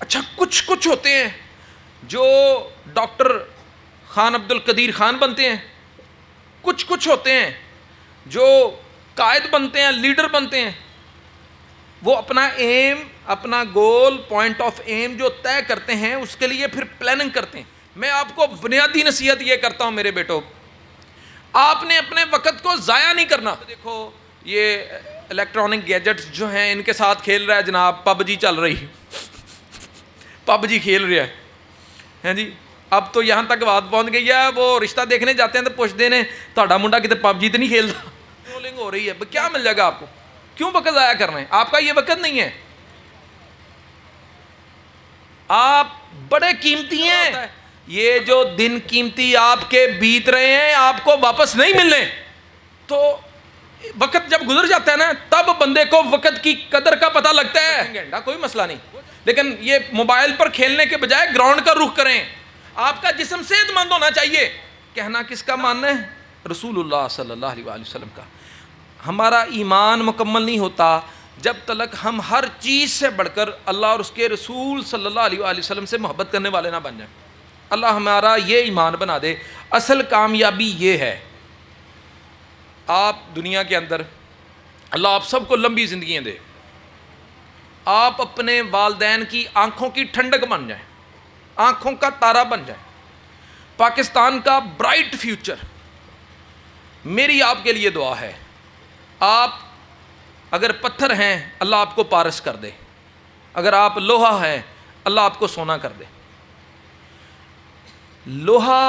اچھا کچھ ہوتے ہیں جو ڈاکٹر خان عبد القدیر خان بنتے ہیں، کچھ ہوتے ہیں جو قائد بنتے ہیں، لیڈر بنتے ہیں. وہ اپنا ایم، اپنا گول، پوائنٹ آف ایم جو طے کرتے ہیں اس کے لیے پھر پلاننگ کرتے ہیں. میں آپ کو بنیادی نصیحت یہ کرتا ہوں میرے بیٹو، آپ نے اپنے وقت کو ضائع نہیں کرنا. دیکھو یہ الیکٹرانک گیجٹس جو ہیں ان کے ساتھ کھیل رہا ہے جناب، پب جی چل رہی، پب جی کھیل رہا ہے جی. اب تو یہاں تک بات پہنچ گئی ہے، وہ رشتہ دیکھنے جاتے ہیں تو پوچھتے ہیں تہاڈا منڈا کتے پب جی تو نہیں کھیلتا. رولنگ ہو رہی ہے، کیا مل جائے گا آپ کو؟ کیوں وقت ضائع کر رہے ہیں؟ آپ کا یہ وقت نہیں ہے، آپ بڑے قیمتی ہیں. یہ جو دن قیمتی آپ کے بیت رہے ہیں آپ کو واپس نہیں ملنے. تو وقت جب گزر جاتا ہے نا تب بندے کو وقت کی قدر کا پتہ لگتا ہے. کوئی مسئلہ نہیں، لیکن یہ موبائل پر کھیلنے کے بجائے گراؤنڈ کا رخ کریں. آپ کا جسم صحت مند ہونا چاہیے. کہنا کس کا ماننا ہے؟ رسول اللہ صلی اللہ علیہ وآلہ وسلم کا. ہمارا ایمان مکمل نہیں ہوتا جب تک ہم ہر چیز سے بڑھ کر اللہ اور اس کے رسول صلی اللہ علیہ وآلہ وسلم سے محبت کرنے والے نہ بن جائیں. اللہ ہمارا یہ ایمان بنا دے. اصل کامیابی یہ ہے، آپ دنیا کے اندر اللہ آپ سب کو لمبی زندگیاں دے، آپ اپنے والدین کی آنکھوں کی ٹھنڈک بن جائیں، آنکھوں کا تارا بن جائیں. پاکستان کا برائٹ فیوچر میری آپ کے لیے دعا ہے. آپ اگر پتھر ہیں اللہ آپ کو پارس کر دے، اگر آپ لوہا ہیں اللہ آپ کو سونا کر دے. لوہا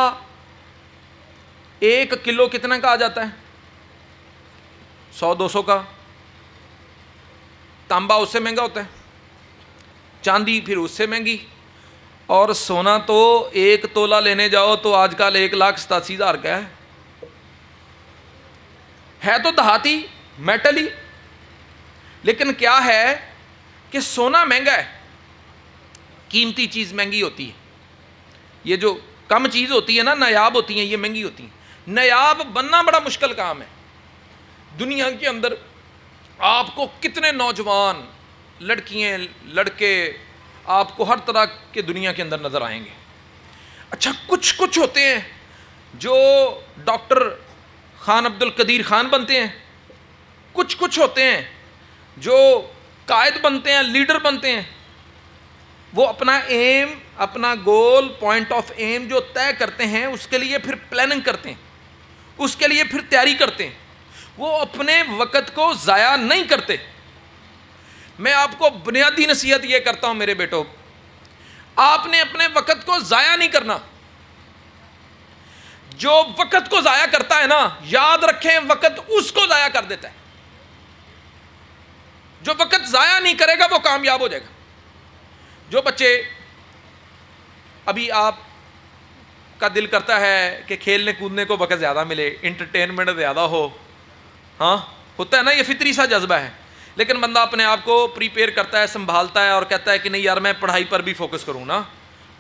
1 کلو کتنے کا آ جاتا ہے؟ 100-200 کا. تانبا اس سے مہنگا ہوتا ہے، چاندی پھر اس سے مہنگی، اور سونا تو 1 تولہ لینے جاؤ تو آج کل 1,87,000 کا ہے تو دہاتی میٹل ہی. لیکن کیا ہے کہ سونا مہنگا ہے، قیمتی چیز مہنگی ہوتی ہے. یہ جو کم چیز ہوتی ہے نا، نایاب ہوتی ہیں، یہ مہنگی ہوتی ہیں. نایاب بننا بڑا مشکل کام ہے. دنیا کے اندر آپ کو کتنے نوجوان لڑکیاں لڑکے آپ کو ہر طرح کے دنیا کے اندر نظر آئیں گے. اچھا کچھ ہوتے ہیں جو ڈاکٹر خان عبد القدیر خان بنتے ہیں، کچھ ہوتے ہیں جو قائد بنتے ہیں، لیڈر بنتے ہیں. وہ اپنا ایم، اپنا گول، پوائنٹ آف ایم جو طے کرتے ہیں اس کے لیے پھر پلاننگ کرتے ہیں، اس کے لیے پھر تیاری کرتے ہیں. وہ اپنے وقت کو ضائع نہیں کرتے. میں آپ کو بنیادی نصیحت یہ کرتا ہوں میرے بیٹو، آپ نے اپنے وقت کو ضائع نہیں کرنا. جو وقت کو ضائع کرتا ہے نا، یاد رکھیں وقت اس کو ضائع کر دیتا ہے. جو وقت ضائع نہیں کرے گا وہ کامیاب ہو جائے گا. جو بچے ابھی آپ کا دل کرتا ہے کہ کھیلنے کودنے کو وقت زیادہ ملے، انٹرٹینمنٹ زیادہ ہو، ہاں ہوتا ہے نا، یہ فطری سا جذبہ ہے. لیکن بندہ اپنے آپ کو پریپیئر کرتا ہے، سنبھالتا ہے اور کہتا ہے کہ نہیں یار میں پڑھائی پر بھی فوکس کروں نا.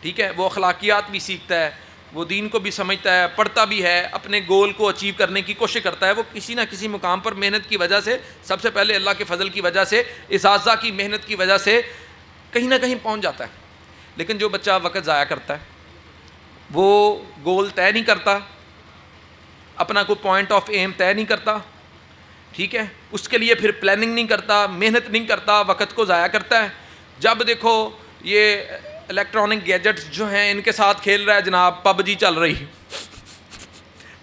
ٹھیک ہے، وہ اخلاقیات بھی سیکھتا ہے، وہ دین کو بھی سمجھتا ہے، پڑھتا بھی ہے، اپنے گول کو اچیو کرنے کی کوشش کرتا ہے. وہ کسی نہ کسی مقام پر محنت کی وجہ سے، سب سے پہلے اللہ کے فضل کی وجہ سے، اساتذہ کی محنت کی وجہ سے کہیں نہ کہیں پہنچ جاتا ہے. لیکن جو بچہ وقت ضائع کرتا ہے، وہ گول طے نہیں کرتا، اپنا کوئی پوائنٹ آف ایم طے نہیں کرتا، ٹھیک ہے، اس کے لیے پھر پلاننگ نہیں کرتا، محنت نہیں کرتا، وقت کو ضائع کرتا ہے. جب دیکھو یہ الیکٹرانک گیجٹس جو ہیں ان کے ساتھ کھیل رہا ہے جناب، پب جی چل رہی،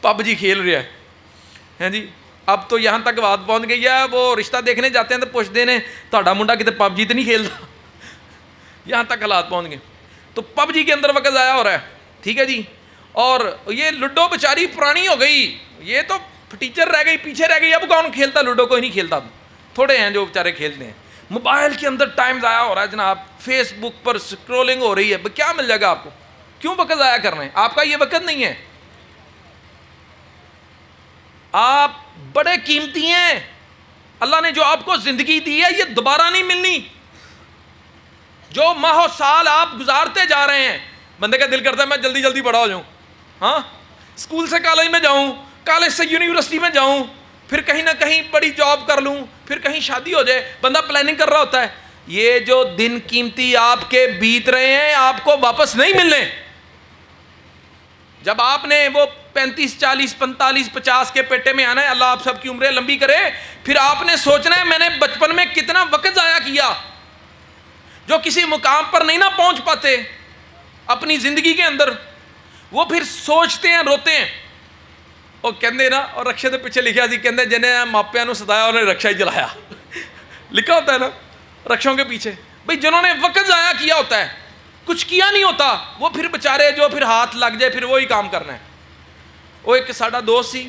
پب جی کھیل رہا ہے جی. اب تو یہاں تک بات پہنچ گئی ہے، وہ رشتہ دیکھنے جاتے ہیں تو پوچھتے ہیں تہاڈا منڈا کتے پب جی تو نہیں کھیلتا. یہاں تک حالات پہنچ گئے. تو پب جی کے اندر وقت ضائع ہو رہا ہے، ٹھیک ہے جی. اور یہ لوڈو بیچاری پرانی ہو گئی، یہ تو ٹیچر رہ گئی، پیچھے رہ گئی. اب کون کھیلتا لوڈو؟ کوئی نہیں کھیلتا، تھوڑے ہیں جو بیچارے کھیلتے ہیں. موبائل کے اندر ٹائم ضائع ہو رہا ہے جناب، فیس بک پر سکرولنگ ہو رہی ہے. کیا مل جائے گا آپ کو؟ کیوں وقت ضائع کر رہے ہیں؟ آپ کا یہ وقت نہیں ہے. آپ بڑے قیمتی ہیں. اللہ نے جو آپ کو زندگی دی ہے یہ دوبارہ نہیں ملنی. جو ماہ و سال آپ گزارتے جا رہے ہیں، بندے کا دل کرتا ہے میں جلدی جلدی بڑا ہو جاؤں، ہاں اسکول سے کالج میں جاؤں، کالج سے یونیورسٹی میں جاؤں، پھر کہیں نہ کہیں بڑی جاب کر لوں، پھر کہیں شادی ہو جائے. بندہ پلاننگ کر رہا ہوتا ہے. یہ جو دن قیمتی آپ کے بیت رہے ہیں آپ کو واپس نہیں ملنے. جب آپ نے وہ 35 40 45 50 کے پیٹے میں آنا ہے, اللہ آپ سب کی عمریں لمبی کرے, پھر آپ نے سوچنا ہے میں نے بچپن میں کتنا وقت ضائع کیا. جو کسی مقام پر نہیں نہ پہنچ پاتے اپنی زندگی کے اندر, وہ پھر سوچتے ہیں, روتے ہیں. وہ کہندے نا, اور رکشے کے پیچھے لکھا سی, کہندے جنہیں ماپیاں نو ستایا انہیں رکشا ہی چلایا. لکھا ہوتا ہے نا رکشوں کے پیچھے, بھئی جنہوں نے وقت ضائع کیا ہوتا ہے, کچھ کیا نہیں ہوتا, وہ پھر بچارے جو پھر ہاتھ لگ جائے پھر وہی کام کرنا ہے. وہ ایک ساڈا دوست سی,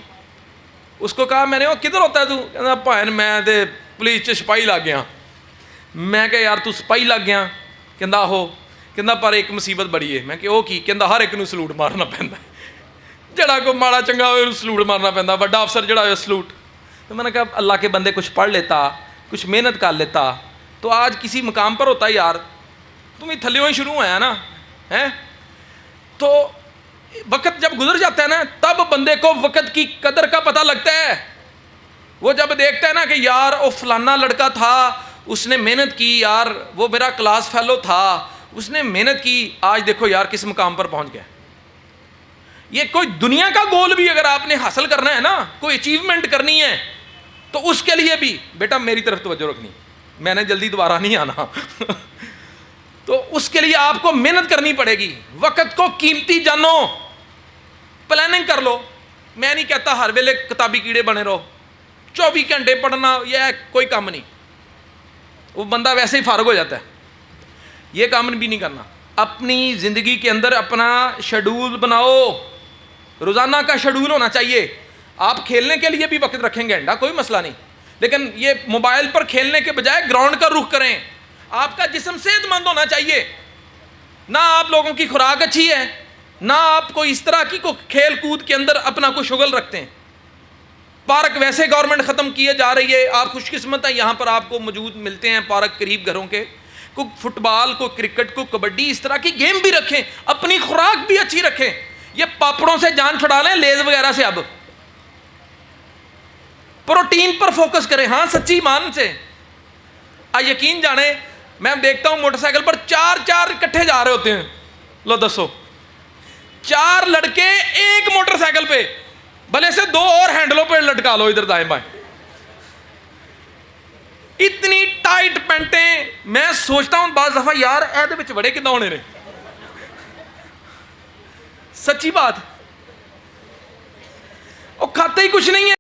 اس کو کہا میں نے, وہ کدھر ہوتا ہے تو, کہنا بھائن میں تے پولیس چ سپاہی لگ گیا. میں کہ یار تو سپاہی لگ گیا؟ کہندا آہو. کہندا پر ایک مصیبت بڑی ہے. میں کہ وہ کی؟ کہندا ہر ایک نو سلوٹ مارنا پیندا ہے, جڑا کوئی ماڑا چنگا ہوئے سلوٹ مارنا پیندا, بڑا افسر جڑا ہوئے سلوٹ. تو میں نے کہا اللہ کے بندے کچھ پڑھ لیتا, کچھ محنت کر لیتا تو آج کسی مقام پر ہوتا. یار تم ہی تھلیوں ہی شروع ہوا نا ہیں. تو وقت جب گزر جاتا ہے نا تب بندے کو وقت کی قدر کا پتہ لگتا ہے. وہ جب دیکھتا ہے نا کہ یار وہ فلانا لڑکا تھا, اس نے محنت کی, یار وہ میرا کلاس فیلو تھا, اس نے محنت کی, آج دیکھو یار کس مقام پر پہنچ گیا. یہ کوئی دنیا کا گول بھی اگر آپ نے حاصل کرنا ہے نا, کوئی اچیومنٹ کرنی ہے, تو اس کے لیے بھی بیٹا میری طرف توجہ رکھنی, میں نے جلدی دوبارہ نہیں آنا. تو اس کے لیے آپ کو محنت کرنی پڑے گی. وقت کو قیمتی جانو, پلاننگ کر لو. میں نہیں کہتا ہر ویلے کتابی کیڑے بنے رہو, 24 گھنٹے پڑھنا یہ کوئی کام نہیں, وہ بندہ ویسے ہی فارغ ہو جاتا ہے. یہ کام بھی نہیں کرنا. اپنی زندگی کے اندر اپنا شیڈول بناؤ, روزانہ کا شیڈول ہونا چاہیے. آپ کھیلنے کے لیے بھی وقت رکھیں گے گھنٹہ, کوئی مسئلہ نہیں, لیکن یہ موبائل پر کھیلنے کے بجائے گراؤنڈ کا رخ کریں. آپ کا جسم صحت مند ہونا چاہیے. نہ آپ لوگوں کی خوراک اچھی ہے, نہ آپ کو اس طرح کی کو کھیل کود کے اندر اپنا کوئی شغل رکھتے ہیں. پارک ویسے گورنمنٹ ختم کیے جا رہی ہے, آپ خوش قسمت ہیں یہاں پر آپ کو موجود ملتے ہیں پارک قریب گھروں کے. کو فٹ بال, کو کرکٹ, کو کبڈی, اس طرح کی گیم بھی رکھیں, اپنی خوراک بھی اچھی رکھیں. یہ پاپڑوں سے جان چھڑا لیں, لیز وغیرہ سے, اب پروٹین پر فوکس کریں. ہاں سچی مان سے یقین جانے, میں دیکھتا ہوں موٹر سائیکل پر 4 اکٹھے جا رہے ہوتے ہیں. لو دسو, 4 لڑکے ایک موٹر سائیکل پہ, بھلے سے 2 اور ہینڈلوں پہ لٹکا لو ادھر دائیں بائیں. اتنی ٹائٹ پینٹیں, میں سوچتا ہوں بعض دفعہ یار ایدے وچ بڑے کداں ہونے نے. سچی بات, وہ کھاتے ہی کچھ نہیں ہے.